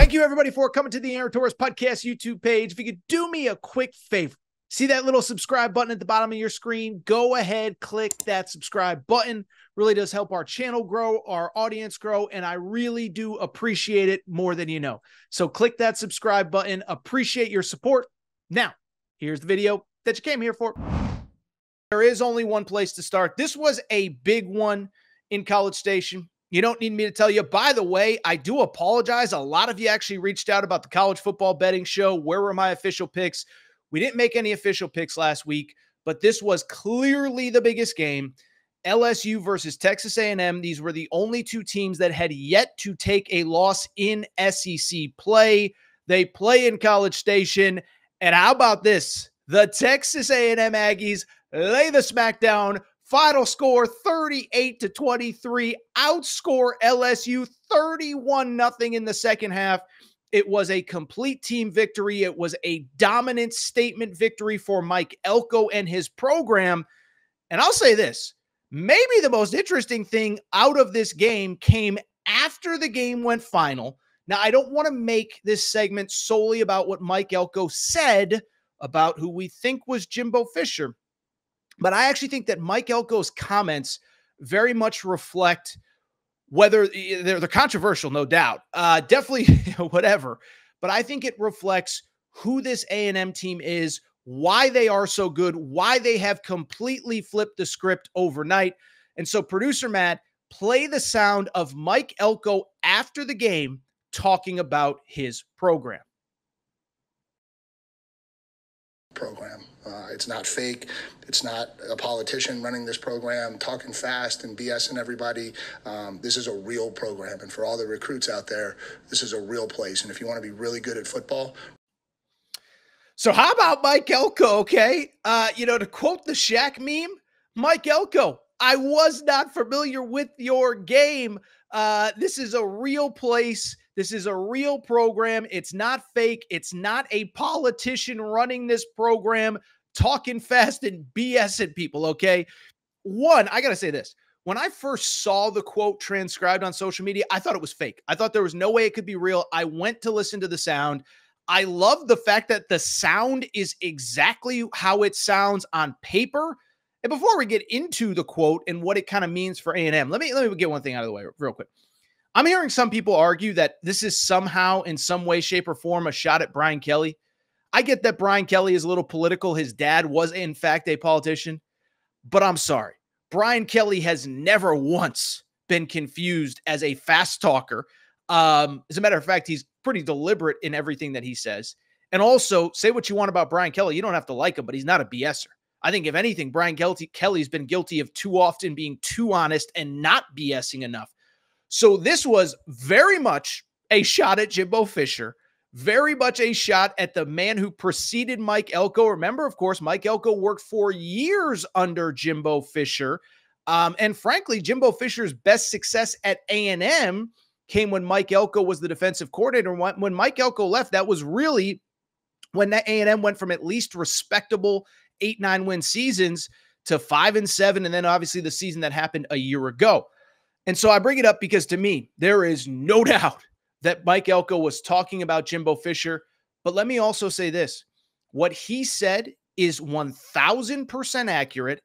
Thank you, everybody, for coming to the Aaron Torres Podcast YouTube page. If you could do me a quick favor, see that little subscribe button at the bottom of your screen? Go ahead, click that subscribe button. Really does help our channel grow, our audience grow, and I really do appreciate it more than you know. So click that subscribe button. Appreciate your support. Now, here's the video that you came here for. There is only one place to start. This was a big one in College Station. You don't need me to tell you. By the way, I do apologize. A lot of you actually reached out about the college football betting show. Where were my official picks? We didn't make any official picks last week, but this was clearly the biggest game. LSU versus Texas A&M. These were the only two teams that had yet to take a loss in SEC play. They play in College Station. And how about this? The Texas A&M Aggies lay the smackdown. Final score 38-23, outscore LSU 31-0 in the second half. It was a complete team victory. It was a dominant statement victory for Mike Elko and his program. And I'll say this, maybe the most interesting thing out of this game came after the game went final. Now, I don't want to make this segment solely about what Mike Elko said about who we think was Jimbo Fisher. But I actually think that Mike Elko's comments very much reflect whether they're controversial, no doubt, definitely whatever. But I think it reflects who this A&M team is, why they are so good, why they have completely flipped the script overnight. And so, producer Matt, play the sound of Mike Elko after the game talking about his program. It's not fake. It's not a politician running this program, talking fast and BSing everybody. This is a real program. And for all the recruits out there, this is a real place. And if you want to be really good at football. So how about Mike Elko, okay? To quote the Shaq meme, Mike Elko, I was not familiar with your game. This is a real place. This is a real program. It's not fake. It's not a politician running this program, talking fast and BSing people, okay? One, I got to say this. When I first saw the quote transcribed on social media, I thought it was fake. I thought there was no way it could be real. I went to listen to the sound. I love the fact that the sound is exactly how it sounds on paper. And before we get into the quote and what it kind of means for A&M, let me get one thing out of the way real quick. I'm hearing some people argue that this is somehow, in some way, shape, or form, a shot at Brian Kelly. I get that Brian Kelly is a little political. His dad was, in fact, a politician. But I'm sorry. Brian Kelly has never once been confused as a fast talker. As a matter of fact, he's pretty deliberate in everything that he says. And also, say what you want about Brian Kelly. You don't have to like him, but he's not a BSer. I think, if anything, Brian Kelly's been guilty of too often being too honest and not BSing enough. So this was very much a shot at Jimbo Fisher, very much a shot at the man who preceded Mike Elko. Remember, of course, Mike Elko worked for years under Jimbo Fisher. And frankly, Jimbo Fisher's best success at A&M came when Mike Elko was the defensive coordinator. When Mike Elko left, that was really when that A&M went from at least respectable 8-9 win seasons to 5-7. And then obviously the season that happened a year ago. And so I bring it up because, to me, there is no doubt that Mike Elko was talking about Jimbo Fisher. But let me also say this. What he said is 1,000% accurate,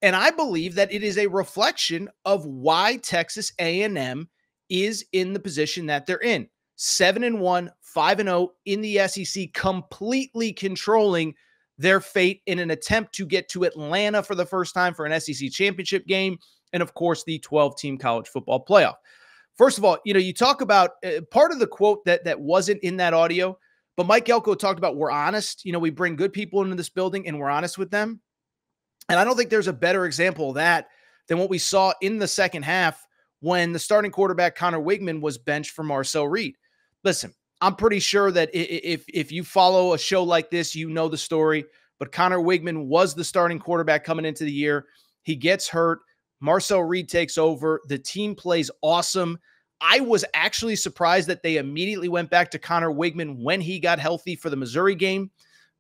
and I believe that it is a reflection of why Texas A&M is in the position that they're in. 7-1, 5-0 in the SEC, completely controlling their fate in an attempt to get to Atlanta for the first time for an SEC championship game. And of course, the 12-team college football playoff. First of all, you talk about part of the quote that wasn't in that audio, but Mike Elko talked about, we're honest. We bring good people into this building and we're honest with them. And I don't think there's a better example of that than what we saw in the second half when the starting quarterback, Connor Wigman, was benched for Marcel Reed. Listen, I'm pretty sure that if you follow a show like this, you know the story, but Connor Wigman was the starting quarterback coming into the year. He gets hurt. Marcel Reed takes over. The team plays awesome. I was actually surprised that they immediately went back to Connor Wigman when he got healthy for the Missouri game,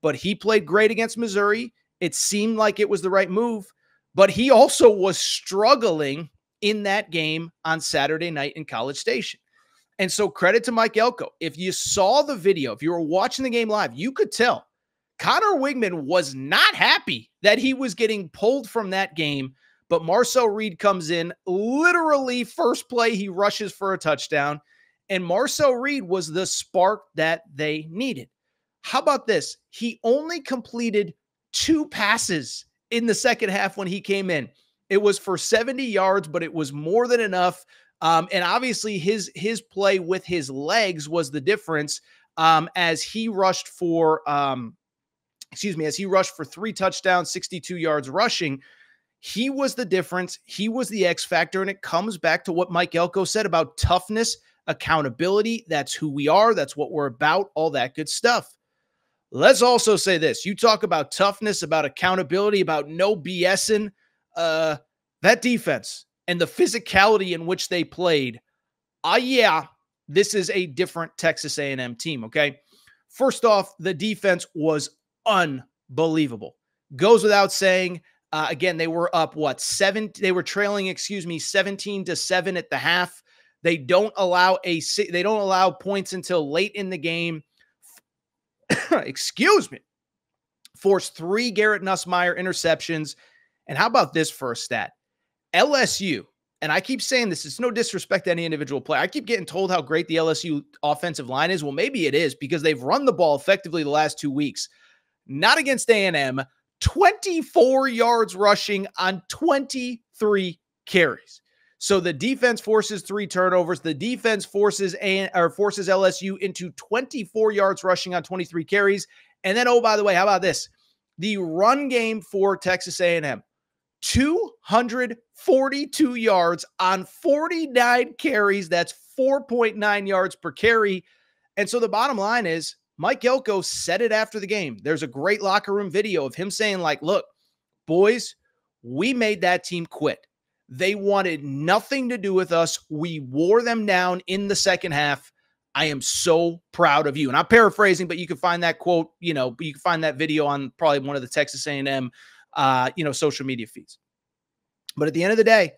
but he played great against Missouri. It seemed like it was the right move, but he also was struggling in that game on Saturday night in College Station. And so credit to Mike Elko. If you saw the video, if you were watching the game live, you could tell Connor Wigman was not happy that he was getting pulled from that game. But Marcel Reed comes in, literally first play, he rushes for a touchdown. And Marcel Reed was the spark that they needed. How about this? He only completed 2 passes in the second half when he came in. It was for 70 yards, but it was more than enough. And obviously his play with his legs was the difference as he rushed for, as he rushed for 3 touchdowns, 62 yards rushing. He was the difference. He was the X factor. And it comes back to what Mike Elko said about toughness, accountability. That's who we are. That's what we're about. All that good stuff. Let's also say this. You talk about toughness, about accountability, about no BSing. That defense and the physicality in which they played, yeah, this is a different Texas A&M team, okay? First off, the defense was unbelievable. Goes without saying. Again, they were up, they were trailing, 17-7 at the half. They don't allow points until late in the game. Forced 3 Garrett Nussmeier interceptions. And how about this for a stat? LSU, and I keep saying this, it's no disrespect to any individual player. I keep getting told how great the LSU offensive line is. Well, maybe it is because they've run the ball effectively the last 2 weeks. Not against A&M. 24 yards rushing on 23 carries. So the defense forces 3 turnovers. The defense forces LSU into 24 yards rushing on 23 carries. And then, oh, by the way, how about this? The run game for Texas A&M, 242 yards on 49 carries. That's 4.9 yards per carry. And so the bottom line is, Mike Elko said it after the game. There's a great locker room video of him saying, like, look, boys, we made that team quit. They wanted nothing to do with us. We wore them down in the second half. I am so proud of you. And I'm paraphrasing, but you can find that quote, you can find that video on probably one of the Texas A&M, social media feeds. But at the end of the day,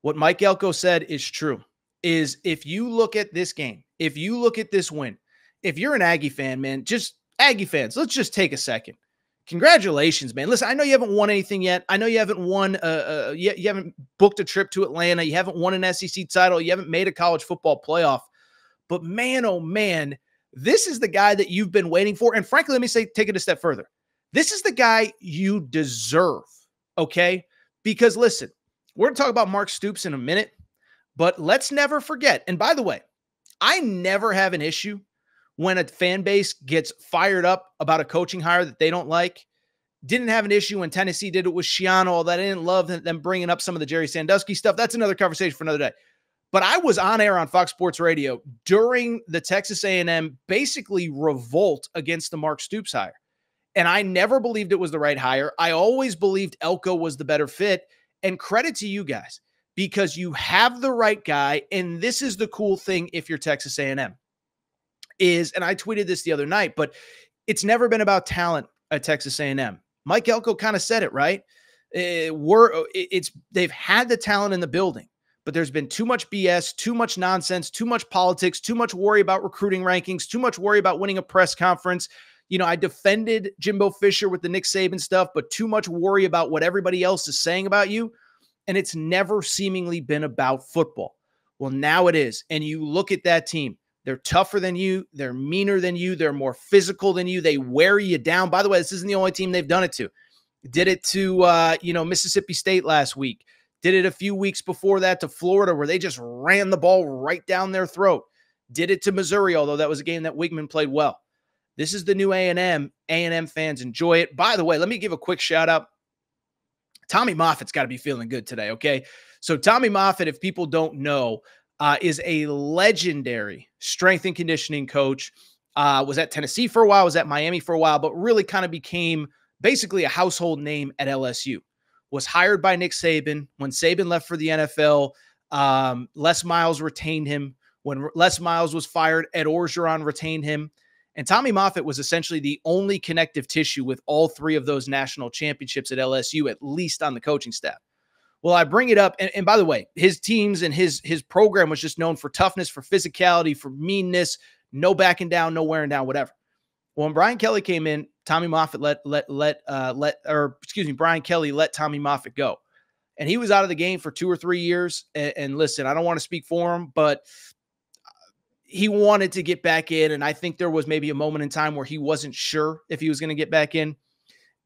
what Mike Elko said is true, is if you look at this game, if you look at this win, if you're an Aggie fan, man, just Aggie fans, let's just take a second. Congratulations, man. Listen, I know you haven't won anything yet. I know you haven't won, you haven't booked a trip to Atlanta. You haven't won an SEC title. You haven't made a college football playoff. But man, oh man, this is the guy that you've been waiting for. And frankly, let me take it a step further. This is the guy you deserve, okay? Because listen, we're going to talk about Mark Stoops in a minute, but let's never forget. And by the way, I never have an issue when a fan base gets fired up about a coaching hire that they don't like. Didn't have an issue when Tennessee did it with Schiano, although I didn't love them bringing up some of the Jerry Sandusky stuff. That's another conversation for another day. But I was on air on Fox Sports Radio during the Texas A&M basically revolt against the Mark Stoops hire. And I never believed it was the right hire. I always believed Elko was the better fit. And credit to you guys, because you have the right guy. And this is the cool thing if you're Texas A&M. And I tweeted this the other night, but it's never been about talent at Texas A&M. Mike Elko kind of said it, right? They've had the talent in the building, but there's been too much BS, too much nonsense, too much politics, too much worry about recruiting rankings, too much worry about winning a press conference. I defended Jimbo Fisher with the Nick Saban stuff, but too much worry about what everybody else is saying about you. And it's never seemingly been about football. Well, now it is. And you look at that team. They're tougher than you. They're meaner than you. They're more physical than you. They wear you down. By the way, this isn't the only team they've done it to. Did it to, Mississippi State last week. Did it a few weeks before that to Florida, where they just ran the ball right down their throat. Did it to Missouri, although that was a game that Wigman played well. This is the new A&M. A&M fans enjoy it. By the way, let me give a quick shout out. Tommy Moffitt's got to be feeling good today, okay? So Tommy Moffitt, if people don't know, is a legendary strength and conditioning coach. Was at Tennessee for a while, was at Miami for a while, but really kind of became basically a household name at LSU. Was hired by Nick Saban. When Saban left for the NFL, Les Miles retained him. When Les Miles was fired, Ed Orgeron retained him. And Tommy Moffitt was essentially the only connective tissue with all 3 of those national championships at LSU, at least on the coaching staff. Well, I bring it up, and by the way, his teams and his program was just known for toughness, for physicality, for meanness, no backing down, no wearing down, whatever. Well, when Brian Kelly came in, Tommy Moffitt Brian Kelly let Tommy Moffitt go. And he was out of the game for 2 or 3 years. And listen, I don't want to speak for him, but he wanted to get back in. And I think there was maybe a moment in time where he wasn't sure if he was going to get back in.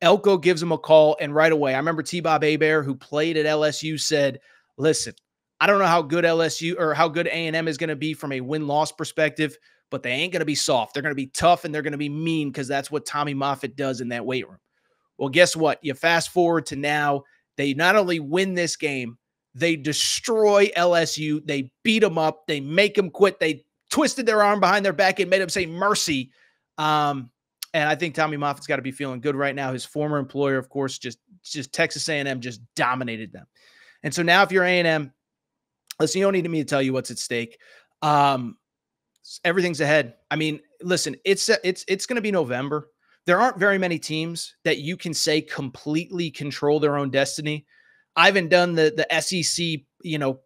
Elko gives him a call, and right away, I remember T-Bob Hebert, who played at LSU, said, listen, I don't know how good LSU or how good A&M is going to be from a win-loss perspective, but they ain't going to be soft. They're going to be tough, and they're going to be mean because that's what Tommy Moffitt does in that weight room. Well, guess what? You fast forward to now, they not only win this game, they destroy LSU. They beat them up. They make them quit. They twisted their arm behind their back and made them say mercy. And I think Tommy Moffitt's got to be feeling good right now. His former employer, of course, just Texas A&M just dominated them. And so now if you're A&M, listen, you don't need me to tell you what's at stake. Everything's ahead. I mean, listen, it's going to be November. There aren't very many teams that you can say completely control their own destiny. I haven't done the SEC,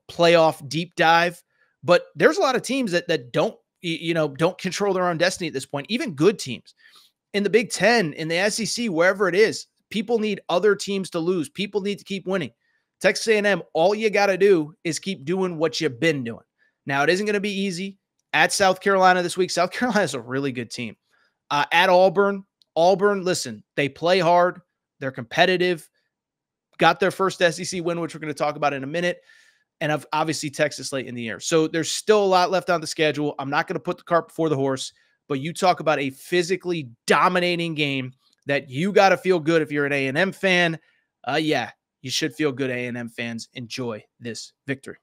playoff deep dive, but there's a lot of teams that don't control their own destiny at this point, even good teams. In the Big Ten, in the SEC, wherever it is, people need other teams to lose. People need to keep winning. Texas A&M, all you got to do is keep doing what you've been doing. Now, it isn't going to be easy. At South Carolina this week, South Carolina is a really good team. At Auburn, listen, they play hard. They're competitive. Got their first SEC win, which we're going to talk about in a minute. And obviously Texas late in the year. So there's still a lot left on the schedule. I'm not going to put the cart before the horse. But you talk about a physically dominating game that you got to feel good if you're an A&M fan. Yeah, you should feel good, A&M fans. Enjoy this victory.